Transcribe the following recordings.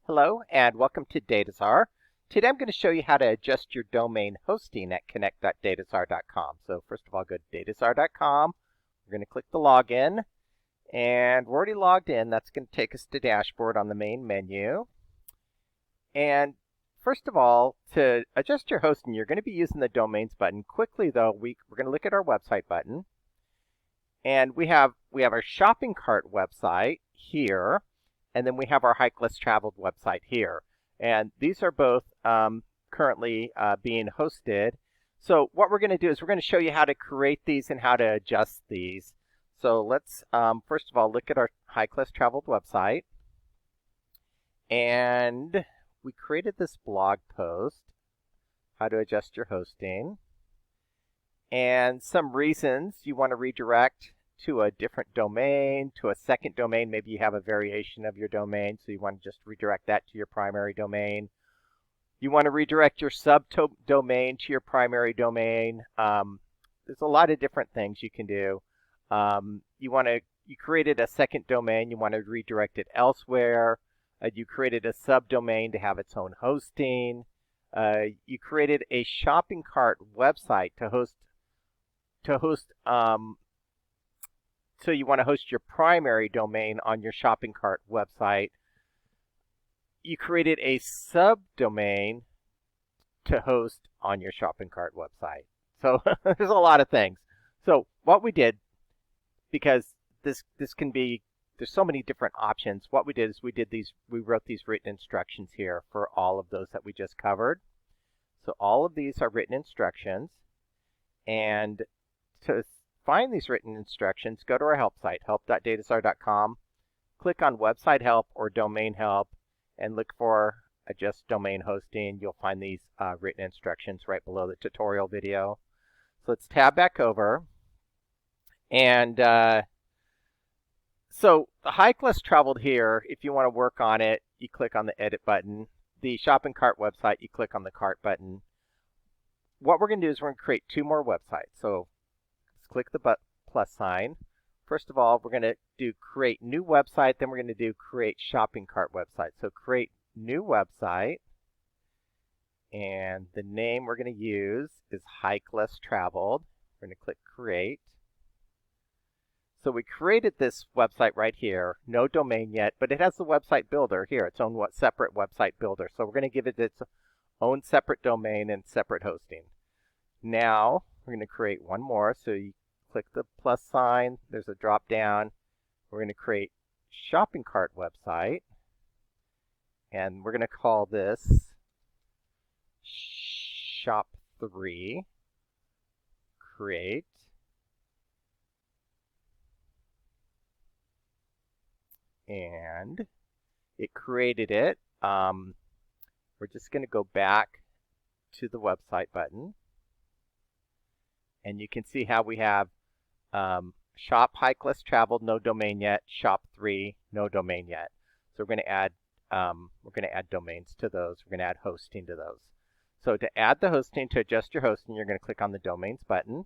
Hello and welcome to Dataczar. Today I'm going to show you how to adjust your domain hosting at connect.dataczar.com. So first of all, go to dataczar.com. We're going to click the login and we're already logged in. That's going to take us to dashboard on the main menu. And first of all, to adjust your hosting, you're going to be using the domains button. Quickly though, we're going to look at our website button. And we have our shopping cart website here. And then we have our Hike Less Traveled website here. And these are both currently being hosted. So what we're going to do is we're going to show you how to create these and how to adjust these. So let's first of all look at our Hike Less Traveled website. And we created this blog post, how to adjust your hosting. And some reasons you want to redirect to a different domain, to a second domain. Maybe you have a variation of your domain, so you want to just redirect that to your primary domain. You want to redirect your subdomain to your primary domain. There's a lot of different things you can do. You created a second domain, you want to redirect it elsewhere. You created a subdomain to have its own hosting. You created a shopping cart website to host. So you want to host your primary domain on your shopping cart website. You created a subdomain to host on your shopping cart website. So there's a lot of things. So what we did, because this can be, there's so many different options. What we did is we wrote these written instructions here for all of those that we just covered. So all of these are written instructions. And to find these written instructions, go to our help site, help.dataczar.com, click on website help or domain help, and look for adjust domain hosting. You'll find these written instructions right below the tutorial video. So let's tab back over. And so the Hike Less Traveled here, if you want to work on it, you click on the edit button. The shopping cart website, you click on the cart button. What we're going to do is we're going to create two more websites. So click the plus sign. First of all, we're going to do create new website, then we're going to do create shopping cart website. So create new website, and the name we're going to use is Hike Less Traveled. We're going to click create. So we created this website right here, no domain yet, but it has the website builder here, its own separate website builder. So we're going to give it its own separate domain and separate hosting. Now we're going to create one more. So you click the plus sign, there's a drop down. We're going to create shopping cart website, and we're going to call this shop 3 create. And it created it. We're just going to go back to the website button, and you can see how we have shop Hike Less Traveled, no domain yet. Shop 3, no domain yet. So we're going to add domains to those. We're going to add hosting to those. So to add the hosting, to adjust your hosting, you're going to click on the domains button.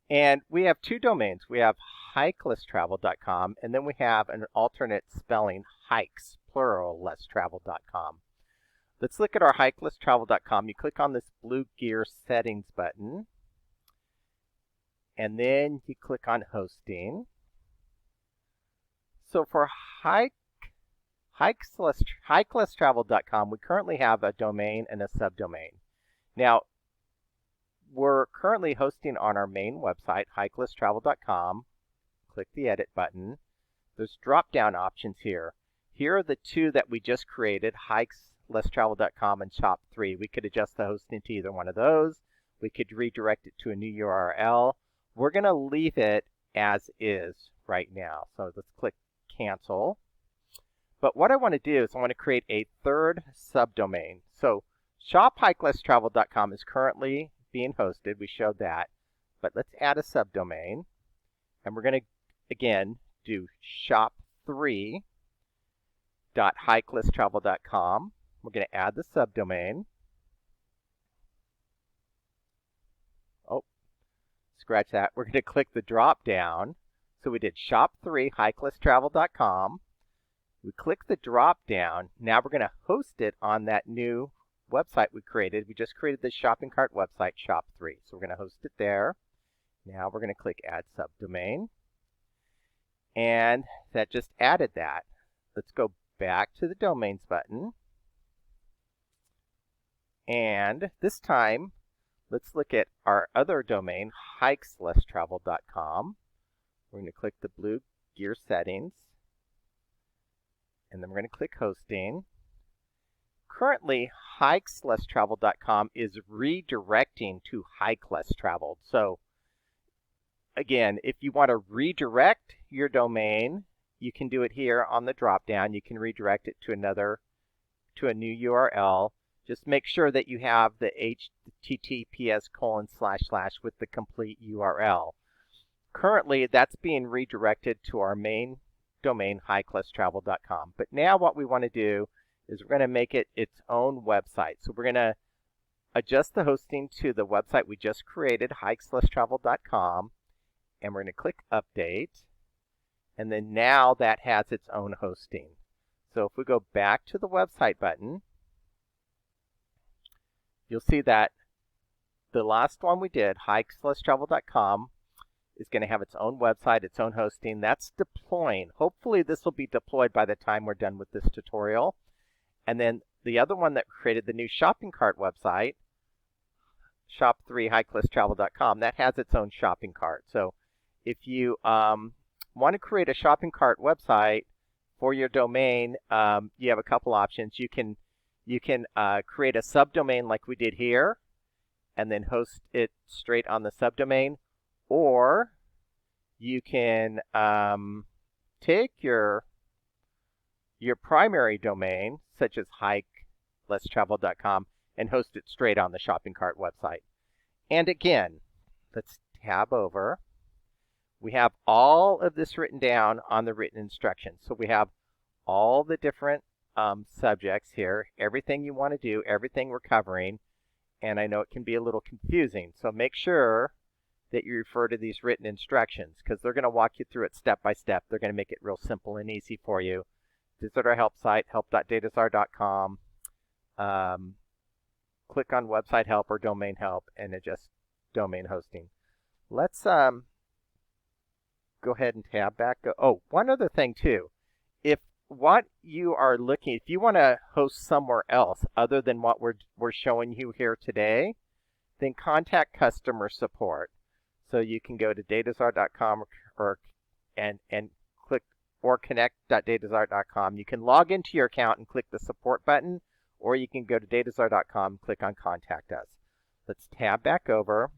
And we have two domains. We have hikelesstravel.com, and then we have an alternate spelling, hikes, plural, lesstravel.com. Let's look at our hikelesstravel.com. You click on this blue gear settings button, and then you click on hosting. So for hikelesstravel.com, we currently have a domain and a subdomain. Now, we're currently hosting on our main website, hikelesstravel.com. Click the edit button. There's drop-down options here. Here are the two that we just created, hikelesstravel.com and shop 3. We could adjust the hosting to either one of those. We could redirect it to a new URL. We're going to leave it as is right now. So let's click cancel. But what I want to do is I want to create a third subdomain. So shop.hikelesstravel.com is currently being hosted. We showed that. But let's add a subdomain. And we're going to, again, do shop3.hikelesstravel.com. We're going to add the subdomain. Oh, scratch that. We're going to click the drop down. So we did shop3, hikelesstravel.com. We click the drop down. Now we're going to host it on that new website we created. We just created this shopping cart website, Shop3. So we're going to host it there. Now we're going to click Add Subdomain. And that just added that. Let's go back to the Domains button. And this time, let's look at our other domain, hikeslesstraveled.com. We're going to click the blue gear settings. And then we're going to click hosting. Currently, hikeslesstraveled.com is redirecting to Hike Less Traveled. So again, if you want to redirect your domain, you can do it here on the drop down. You can redirect it to a new URL. Just make sure that you have the https:// with the complete URL. Currently, that's being redirected to our main domain, hikeslesstraveled.com. But now what we want to do is we're going to make it its own website. So we're going to adjust the hosting to the website we just created, hikeslesstraveled.com, and we're going to click Update. And then now that has its own hosting. So if we go back to the website button, you'll see that the last one we did, hikeslesstraveled.com, is going to have its own website, its own hosting. That's deploying. Hopefully this will be deployed by the time we're done with this tutorial. And then the other one that created the new shopping cart website, Shop3 hikeslesstraveled.com, that has its own shopping cart. So if you want to create a shopping cart website for your domain, you have a couple options. You can create a subdomain like we did here and then host it straight on the subdomain, or you can take your primary domain, such as hikeslesstraveled.com, and host it straight on the shopping cart website. And again, let's tab over. We have all of this written down on the written instructions. So we have all the different subjects here, everything you want to do, everything we're covering. And I know it can be a little confusing. So make sure that you refer to these written instructions, because they're going to walk you through it step by step. They're going to make it real simple and easy for you. Visit our help site, help.dataczar.com. Click on website help or domain help and adjust domain hosting. Let's go ahead and tab back. Oh, one other thing too. If what you are looking, if you want to host somewhere else other than what we're showing you here today, then contact customer support. So you can go to dataczar.com and click or connect.dataczar.com. You can log into your account and click the support button, or you can go to dataczar.com and click on contact us. Let's tab back over.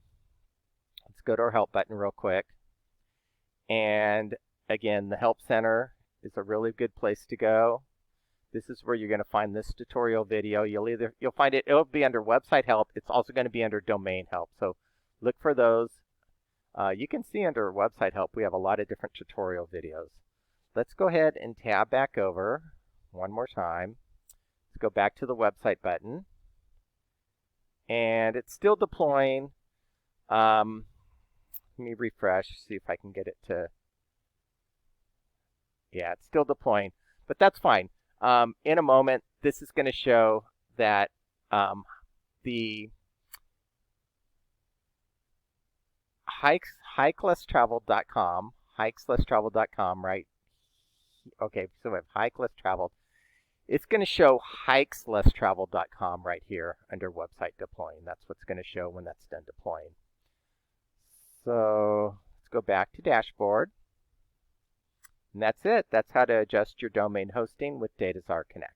Let's go to our help button real quick. And again, the help center is a really good place to go. This is where you're going to find this tutorial video. You'll find it'll be under website help. It's also going to be under domain help. So look for those. You can see under website help we have a lot of different tutorial videos. Let's go ahead and tab back over one more time. Let's go back to the website button. And it's still deploying. Let me refresh, see if I can get it to... Yeah, it's still deploying, but that's fine. In a moment, this is going to show that the hikeslesstraveled.com, right? Okay, so we have Hike Less Traveled. It's going to show hikeslesstraveled.com right here under website deploying. That's what's going to show when that's done deploying. So let's go back to dashboard. And that's it. That's how to adjust your domain hosting with Dataczar Connect.